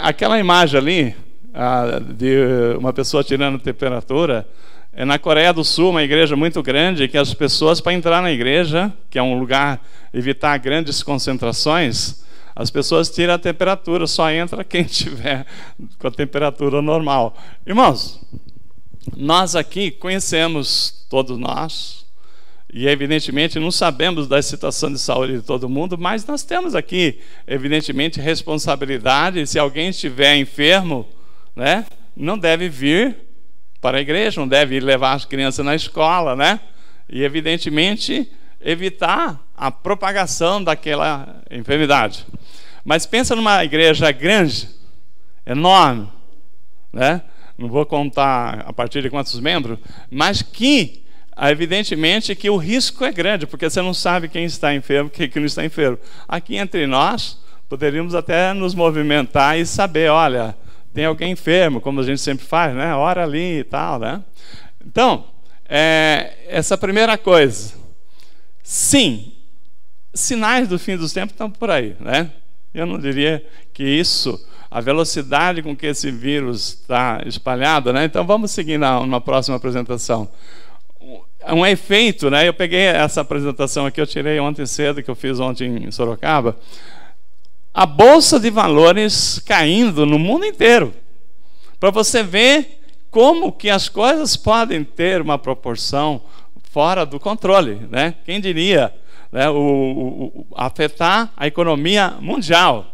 Aquela imagem ali, de uma pessoa tirando temperatura, é na Coreia do Sul, uma igreja muito grande, que as pessoas, para entrar na igreja, que é um lugar, evitar grandes concentrações, as pessoas tiram a temperatura, só entra quem tiver com a temperatura normal. Irmãos, nós aqui conhecemos, todos nós, e evidentemente não sabemos da situação de saúde de todo mundo, mas nós temos aqui, evidentemente, responsabilidade. Se alguém estiver enfermo, né, não deve vir para a igreja, não deve ir levar as crianças na escola, né? E evidentemente evitar a propagação daquela enfermidade. Mas pensa numa igreja grande, enorme, né? Não vou contar a partir de quantos membros, mas que evidentemente que o risco é grande, porque você não sabe quem está enfermo, quem não está enfermo. Aqui entre nós poderíamos até nos movimentar e saber, olha, tem alguém enfermo, como a gente sempre faz, né? Ora ali e tal, né? Então, essa primeira coisa. Sim, sinais do fim dos tempos estão por aí, né? Eu não diria que isso, a velocidade com que esse vírus está espalhado, né? Então vamos seguir numa próxima apresentação. Um efeito, né? Eu peguei essa apresentação aqui, eu tirei ontem cedo, que eu fiz ontem em Sorocaba. A bolsa de valores caindo no mundo inteiro, para você ver como que as coisas podem ter uma proporção fora do controle, né? Quem diria, né? Afetar a economia mundial.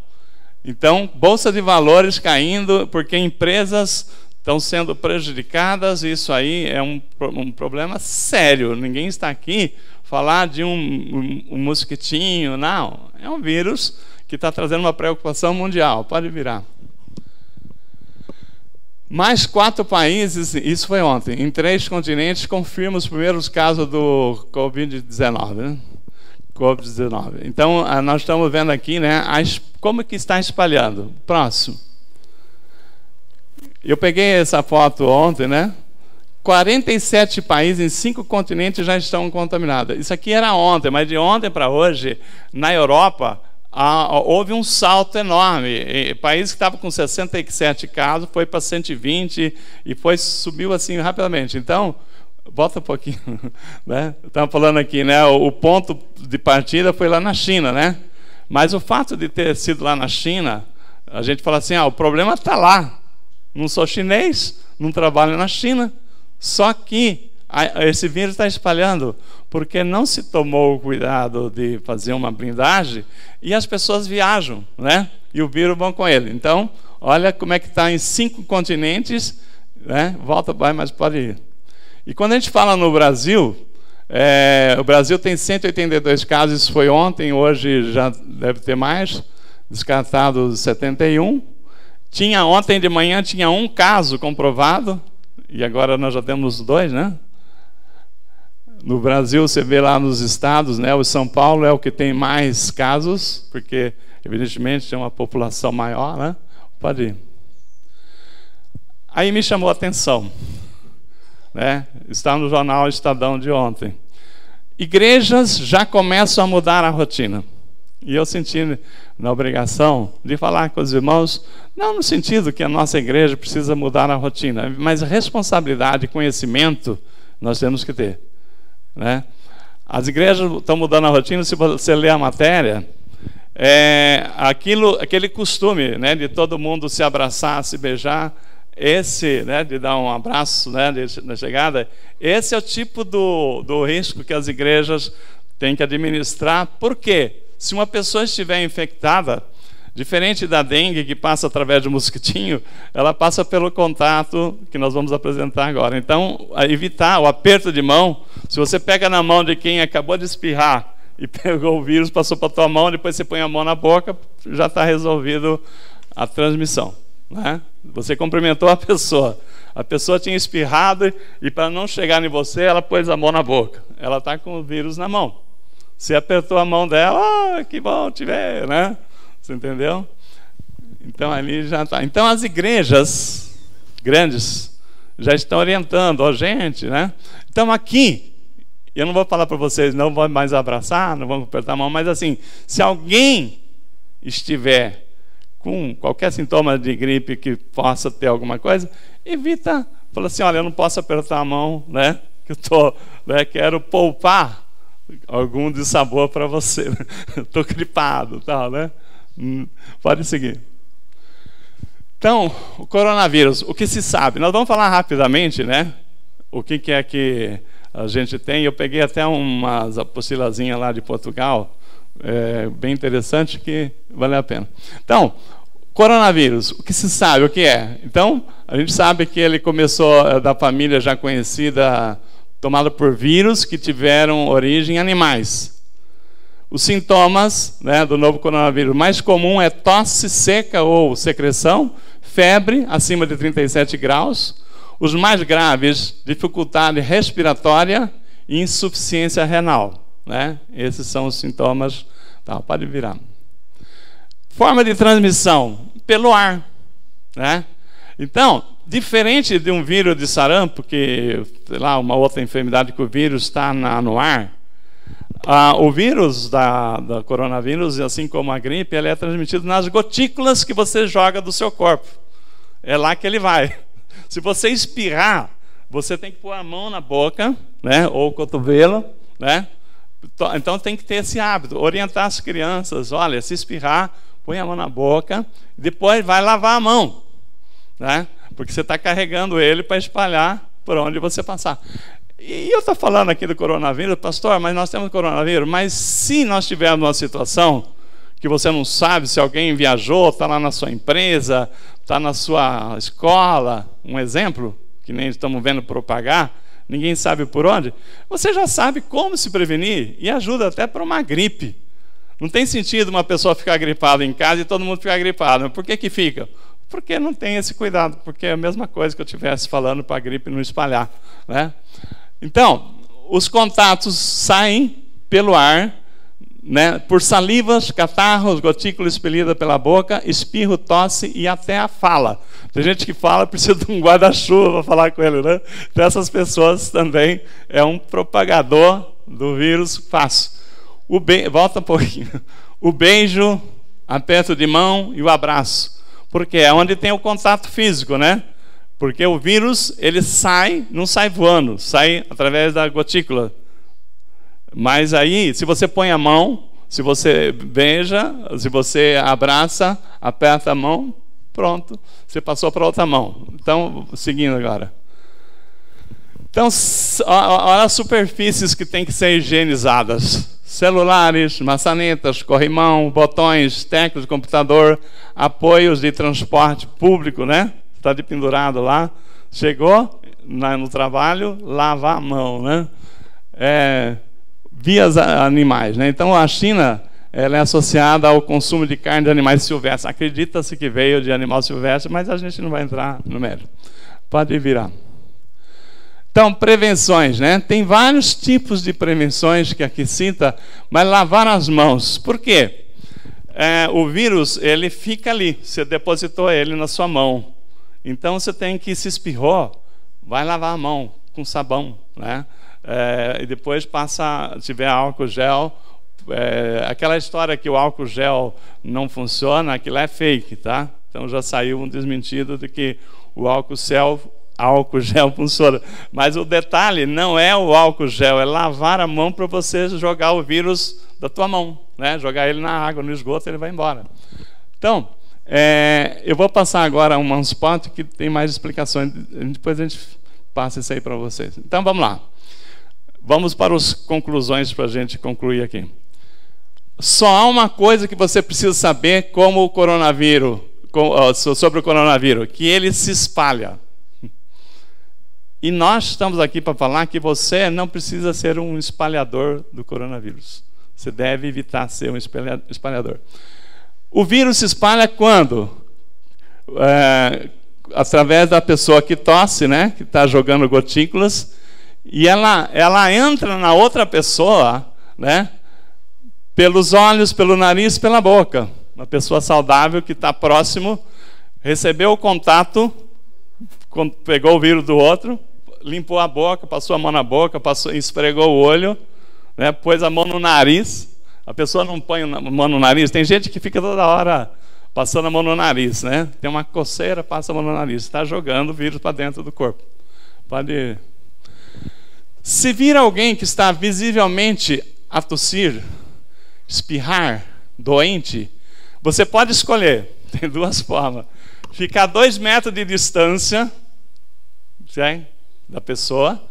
Então, bolsa de valores caindo porque empresas estão sendo prejudicadas. Isso aí é um problema sério. Ninguém está aqui falar de um mosquitinho, não. É um vírus que está trazendo uma preocupação mundial. Pode virar. Mais 4 países, isso foi ontem, em 3 continentes, confirmam os primeiros casos do Covid-19. Né? Covid-19. Então, nós estamos vendo aqui, né, como que está espalhando. Próximo. Eu peguei essa foto ontem, né? 47 países em 5 continentes já estão contaminados. Isso aqui era ontem, mas de ontem para hoje, na Europa, houve um salto enorme. O país que estava com 67 casos foi para 120 e subiu assim rapidamente. Então, volta um pouquinho, né? Estamos falando aqui, né? O ponto de partida foi lá na China, né? Mas o fato de ter sido lá na China, a gente fala assim, o problema está lá. Não sou chinês, não trabalho na China. Só que esse vírus está espalhando porque não se tomou o cuidado de fazer uma blindagem e as pessoas viajam, né? E o vírus vão com ele. Então, olha como é que está em 5 continentes, né? Volta, vai, mas pode ir. E quando a gente fala no Brasil, o Brasil tem 182 casos, isso foi ontem, hoje já deve ter mais, descartados 71. Ontem de manhã tinha 1 caso comprovado, e agora nós já temos 2, né? No Brasil, você vê lá nos estados, né? O São Paulo é o que tem mais casos, porque, evidentemente, tem uma população maior, né? Pode ir. Aí me chamou a atenção, né? Está no jornal Estadão de ontem. Igrejas já começam a mudar a rotina. E eu senti na obrigação de falar com os irmãos, não no sentido que a nossa igreja precisa mudar a rotina, mas responsabilidade e conhecimento nós temos que ter. Né? As igrejas estão mudando a rotina. Se você ler a matéria, aquele costume, né, de todo mundo se abraçar, se beijar, né, de dar um abraço, né, na chegada, esse é o tipo do risco que as igrejas têm que administrar. Por quê? Se uma pessoa estiver infectada, diferente da dengue que passa através de um mosquitinho, ela passa pelo contato que nós vamos apresentar agora. Então, evitar o aperto de mão. Se você pega na mão de quem acabou de espirrar e pegou o vírus, passou para a tua mão, depois você põe a mão na boca, já está resolvido a transmissão. Né? Você cumprimentou a pessoa tinha espirrado e para não chegar em você, ela pôs a mão na boca. Ela está com o vírus na mão. Você apertou a mão dela, que bom te ver, né? Você entendeu? Então ali já está. Então as igrejas grandes já estão orientando, gente, né? Então aqui, eu não vou falar para vocês, não vou mais abraçar, não vamos apertar a mão, mas assim, se alguém estiver com qualquer sintoma de gripe que possa ter alguma coisa, evita, fala assim, olha, eu não posso apertar a mão, né? Que eu quero poupar algum dissabor para você. Estou gripado, tal, né? Pode seguir. Então, o coronavírus, o que se sabe? Nós vamos falar rapidamente, né? O que é que a gente tem. Eu peguei até umas apostilazinhas lá de Portugal, bem interessante, que vale a pena. Então, coronavírus, o que se sabe, o que é? Então, a gente sabe que ele começou da família já conhecida, tomada por vírus que tiveram origem em animais. Os sintomas, né, do novo coronavírus mais comum é tosse seca ou secreção, febre acima de 37 graus, os mais graves, dificuldade respiratória e insuficiência renal, né? Esses são os sintomas. Tá, pode virar. Forma de transmissão, pelo ar, né? Então, diferente de um vírus de sarampo, que, sei lá, uma outra enfermidade que o vírus está no ar, o vírus da coronavírus, assim como a gripe, ele é transmitido nas gotículas que você joga do seu corpo. É lá que ele vai. Se você espirrar, você tem que pôr a mão na boca, né, ou o cotovelo, né? Então tem que ter esse hábito, orientar as crianças, olha, se espirrar, põe a mão na boca, depois vai lavar a mão, né? Porque você está carregando ele para espalhar por onde você passar. E eu estou falando aqui do coronavírus, pastor, mas nós temos coronavírus, mas se nós tivermos uma situação que você não sabe se alguém viajou, está lá na sua empresa, está na sua escola, um exemplo, que nem estamos vendo propagar, ninguém sabe por onde, você já sabe como se prevenir e ajuda até para uma gripe. Não tem sentido uma pessoa ficar gripada em casa e todo mundo ficar gripado. Por que fica? Porque não tem esse cuidado, porque é a mesma coisa que eu estivesse falando para a gripe não espalhar, né? Então, os contatos saem pelo ar, né, por salivas, catarros, gotícula expelida pela boca, espirro, tosse e até a fala. Tem gente que fala, precisa de um guarda-chuva para falar com ele, né? Então essas pessoas também é um propagador do vírus fácil. Volta um pouquinho. O beijo, aperto de mão e o abraço. Porque é onde tem o contato físico, né? Porque o vírus, ele não sai voando, sai através da gotícula. Mas aí, se você põe a mão, se você beija, se você abraça, aperta a mão, pronto, você passou para outra mão. Então, seguindo agora. Então, olha as superfícies que têm que ser higienizadas. Celulares, maçanetas, corrimão, botões, teclas de computador, apoios de transporte público, né? Está de pendurado lá. Chegou no trabalho, lava a mão, né? Vias animais, né? Então a China, ela é associada ao consumo de carne de animais silvestres. Acredita-se que veio de animal silvestre, mas a gente não vai entrar no mérito. Pode virar. Então, prevenções, né? Tem vários tipos de prevenções que aqui cita, mas lavar as mãos. Por quê? O vírus, ele fica ali, você depositou ele na sua mão. Então você tem que, se espirrou, vai lavar a mão com sabão, né? E depois passa, se tiver álcool gel, aquela história que o álcool gel não funciona, aquilo é fake, tá? Então já saiu um desmentido de que o álcool gel funciona. Mas o detalhe não é o álcool gel, é lavar a mão para você jogar o vírus da tua mão, né? Jogar ele na água, no esgoto, ele vai embora. Então, eu vou passar agora um spot que tem mais explicações, depois a gente passa isso aí para vocês. Então vamos lá. Vamos para as conclusões para a gente concluir aqui. Só há uma coisa que você precisa saber como o coronavírus, sobre o coronavírus, que ele se espalha. E nós estamos aqui para falar que você não precisa ser um espalhador do coronavírus. Você deve evitar ser um espalhador. O vírus se espalha quando? Através da pessoa que tosse, né? Que está jogando gotículas. E ela entra na outra pessoa, né? Pelos olhos, pelo nariz, pela boca. Uma pessoa saudável que está próximo, recebeu o contato, pegou o vírus do outro, limpou a boca, passou a mão na boca, esfregou o olho, né? Pôs a mão no nariz. A pessoa não põe a mão no nariz. Tem gente que fica toda hora passando a mão no nariz, né? Tem uma coceira, passa a mão no nariz. Está jogando o vírus para dentro do corpo. Pode... Se vir alguém que está visivelmente a tossir, espirrar, doente, você pode escolher. Tem duas formas. Ficar 2 metros de distância, certo? Da pessoa,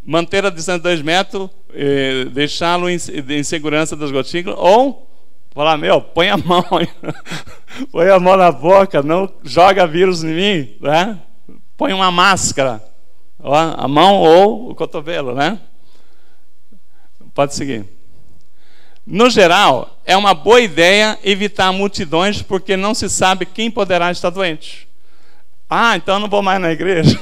manter a distância de 2 metros, deixá-lo em segurança das gotículas, ou falar, meu, põe a mão põe a mão na boca, não joga vírus em mim, né? Põe uma máscara, ó, a mão ou o cotovelo, né? Pode seguir. No geral, é uma boa ideia evitar multidões, porque não se sabe quem poderá estar doente. Ah, então eu não vou mais na igreja.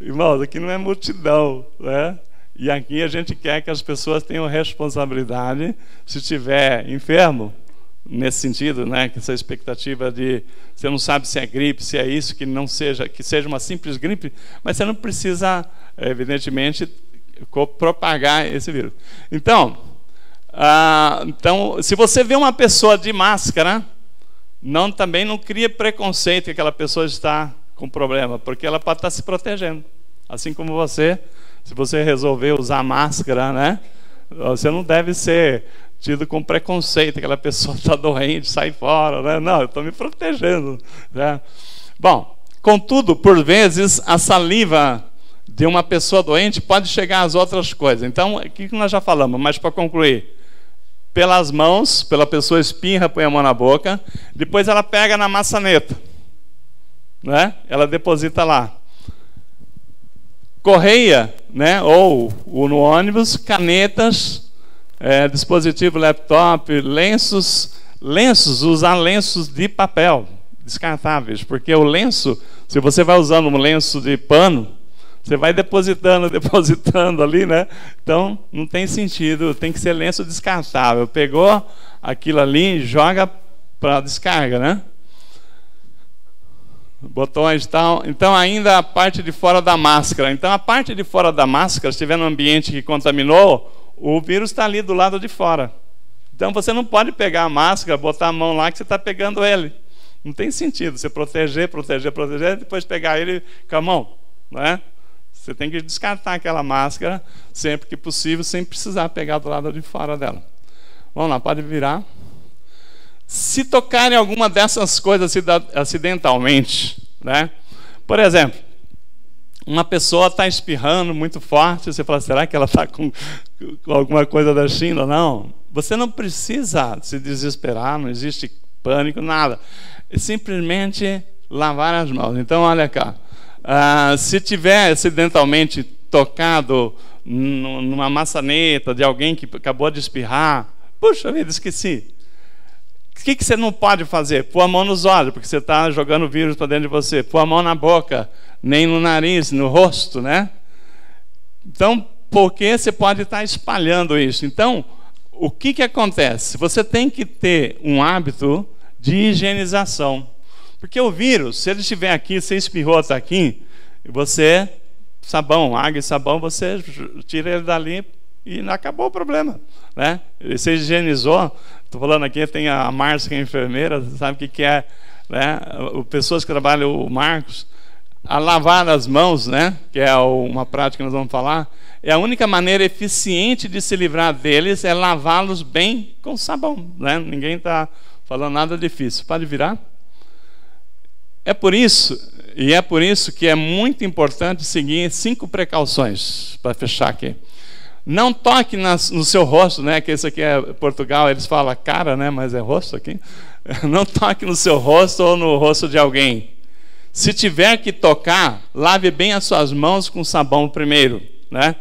Irmãos, aqui não é multidão, né? E aqui a gente quer que as pessoas tenham responsabilidade. Se estiver enfermo, nesse sentido, né? Que essa expectativa de você não sabe se é gripe, se é isso, que não seja, que seja uma simples gripe, mas você não precisa, evidentemente, propagar esse vírus. Então, se você vê uma pessoa de máscara, também não cria preconceito que aquela pessoa está com problema, porque ela pode estar se protegendo. Assim como você, se você resolver usar máscara, né, você não deve ser tido com preconceito, aquela pessoa está doente, sai fora, né? Não, eu estou me protegendo, né? Bom, contudo, por vezes, a saliva de uma pessoa doente pode chegar às outras coisas. Então, o que nós já falamos, mas para concluir, pelas mãos, pela pessoa espirra, põe a mão na boca, depois ela pega na maçaneta, né? Ela deposita lá. Correia, né? Ou no ônibus, canetas, dispositivo laptop, lenços, usar lenços de papel, descartáveis, porque o lenço, se você vai usando um lenço de pano, você vai depositando ali, né? Então, não tem sentido, tem que ser lenço descartável. Pegou aquilo ali, joga para descarga, né? Botões e tal. Então, ainda a parte de fora da máscara. Então, a parte de fora da máscara, se estiver no ambiente que contaminou, o vírus está ali do lado de fora. Então, você não pode pegar a máscara, botar a mão lá que você está pegando ele. Não tem sentido você proteger, depois pegar ele com a mão, né? Você tem que descartar aquela máscara sempre que possível, sem precisar pegar do lado de fora dela. Vamos lá, pode virar. Se tocar em alguma dessas coisas acidentalmente, né? Por exemplo, uma pessoa está espirrando muito forte, você fala, será que ela está com alguma coisa da China? Não. Você não precisa se desesperar, não existe pânico, nada. É simplesmente lavar as mãos. Então, olha cá. Se tiver acidentalmente tocado numa maçaneta de alguém que acabou de espirrar, puxa vida, esqueci. O que você não pode fazer? Pôr a mão nos olhos, porque você está jogando o vírus para dentro de você. Pôr a mão na boca, nem no nariz, no rosto, né? Então, porque você pode estar espalhando isso. Então, o que acontece? Você tem que ter um hábito de higienização. Porque o vírus, se ele estiver aqui, você espirrou, está aqui, você, sabão, água e sabão, você tira ele dali e acabou o problema, né? Você higienizou. Estou falando aqui, tem a Márcia, que é enfermeira, sabe o que é, né? Pessoas que trabalham, o Marcos, a lavar as mãos, né? Que é uma prática que nós vamos falar, é a única maneira eficiente de se livrar deles, é lavá-los bem com sabão, né? Ninguém está falando nada difícil. Pode virar? É por isso que é muito importante seguir 5 precauções, para fechar aqui. Não toque no seu rosto, né? Que isso aqui é Portugal, eles falam cara, né? Mas é rosto aqui. Não toque no seu rosto ou no rosto de alguém. Se tiver que tocar, lave bem as suas mãos com sabão primeiro, né?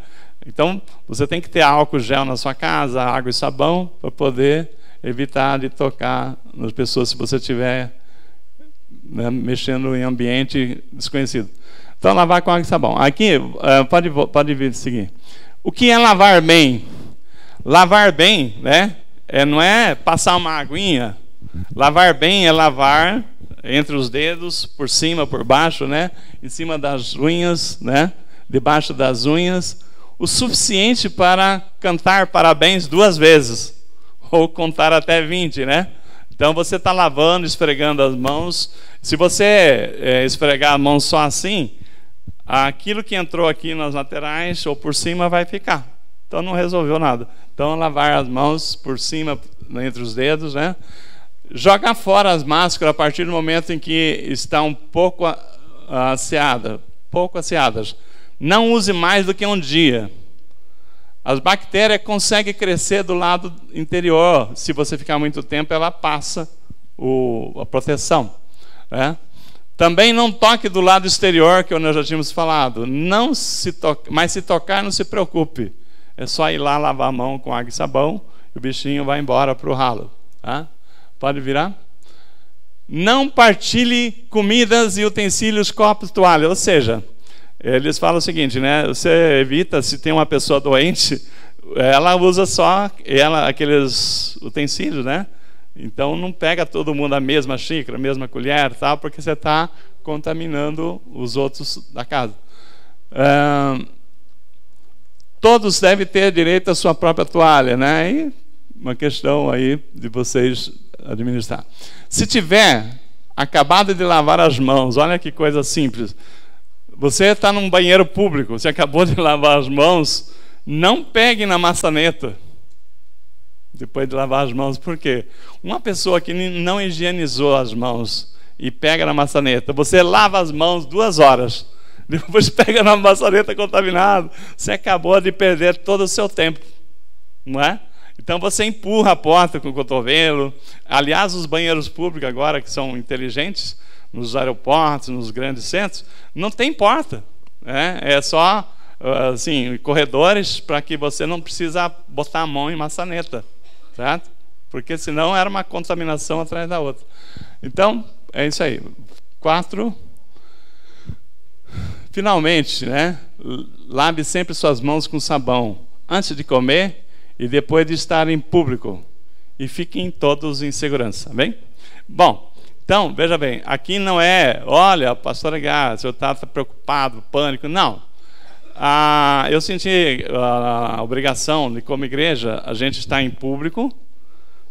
Então, você tem que ter álcool gel na sua casa, água e sabão, para poder evitar de tocar nas pessoas se você estiver, né, mexendo em ambiente desconhecido. Então, lavar com água e sabão. Aqui, pode vir seguir. O que é lavar bem? Lavar bem, né? Não é passar uma aguinha. Lavar bem é lavar entre os dedos, por cima, por baixo, né? Em cima das unhas, né? Debaixo das unhas, o suficiente para cantar parabéns 2 vezes, ou contar até 20, né? Então você está lavando, esfregando as mãos. Se você esfregar a mão só assim, aquilo que entrou aqui nas laterais ou por cima vai ficar. Então não resolveu nada. Então lavar as mãos por cima, entre os dedos, né? Jogar fora as máscaras a partir do momento em que estão um pouco asseadas. Não use mais do que um dia. As bactérias conseguem crescer do lado interior. Se você ficar muito tempo, ela passa a proteção, né? Também não toque do lado exterior, que nós já tínhamos falado. Mas se tocar, não se preocupe. É só ir lá lavar a mão com água e sabão e o bichinho vai embora para o ralo. Tá? Pode virar? Não partilhe comidas e utensílios, copos, toalha. Ou seja, eles falam o seguinte, né? Você evita, se tem uma pessoa doente, ela usa só aqueles utensílios, né? Então não pega todo mundo a mesma xícara, a mesma colher, tal, porque você está contaminando os outros da casa. Todos devem ter direito à sua própria toalha, né? E uma questão aí de vocês administrar. Se tiver acabado de lavar as mãos, olha que coisa simples. Você está num banheiro público, você acabou de lavar as mãos, não pegue na maçaneta depois de lavar as mãos. Por quê? Uma pessoa que não higienizou as mãos e pega na maçaneta, você lava as mãos 2 horas, depois pega na maçaneta contaminado, você acabou de perder todo o seu tempo, não é? Então você empurra a porta com o cotovelo. Aliás, os banheiros públicos agora, que são inteligentes, nos aeroportos, nos grandes centros, não tem porta, né? É só assim, corredores, para que você não precisa botar a mão em maçaneta, certo? Porque senão era uma contaminação atrás da outra. Então, é isso aí. 4. Finalmente, né? Lave sempre suas mãos com sabão, antes de comer e depois de estar em público. E fiquem todos em segurança, bem? Bom, então, veja bem, aqui não é, olha, pastor Edgar, o senhor está preocupado, pânico, não. Eu senti a obrigação de, como igreja, a gente está em público,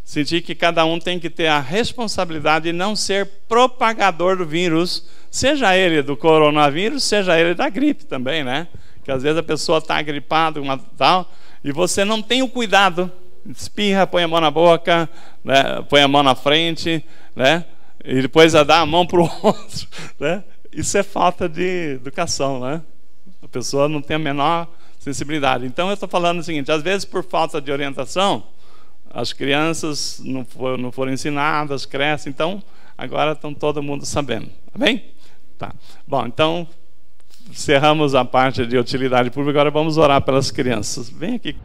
senti que cada um tem que ter a responsabilidade de não ser propagador do vírus, seja ele do coronavírus, seja ele da gripe também, né? Que às vezes a pessoa está gripada, tal, e você não tem o cuidado, espirra, põe a mão na boca, né? Põe a mão na frente, né? E depois dá a mão para o outro, né? Isso é falta de educação, né? A pessoa não tem a menor sensibilidade. Então eu estou falando o seguinte, às vezes por falta de orientação, as crianças não foram ensinadas, crescem, então agora estão todo mundo sabendo, tá bem? Tá. Bom, então encerramos a parte de utilidade pública, agora vamos orar pelas crianças. Vem aqui.